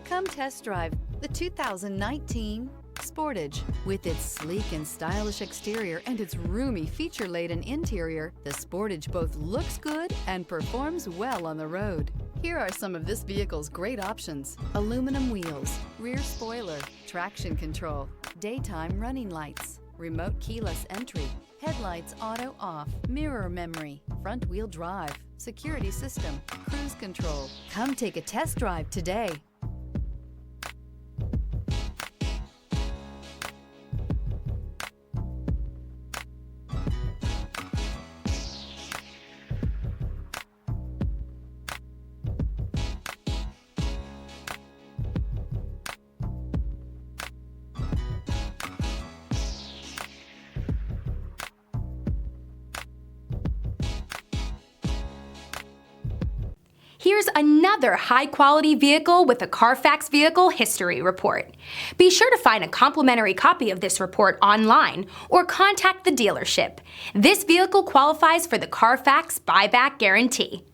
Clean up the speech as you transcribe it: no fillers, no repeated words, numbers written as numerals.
Come test drive the 2019 Sportage. With its sleek and stylish exterior and its roomy feature-laden interior, the Sportage both looks good and performs well on the road. Here are some of this vehicle's great options: aluminum wheels, rear spoiler, traction control, daytime running lights, remote keyless entry, headlights auto off, mirror memory, front wheel drive, security system, cruise control. Come take a test drive today. Here's another high-quality vehicle with a Carfax Vehicle History Report. Be sure to find a complimentary copy of this report online or contact the dealership. This vehicle qualifies for the Carfax Buyback Guarantee.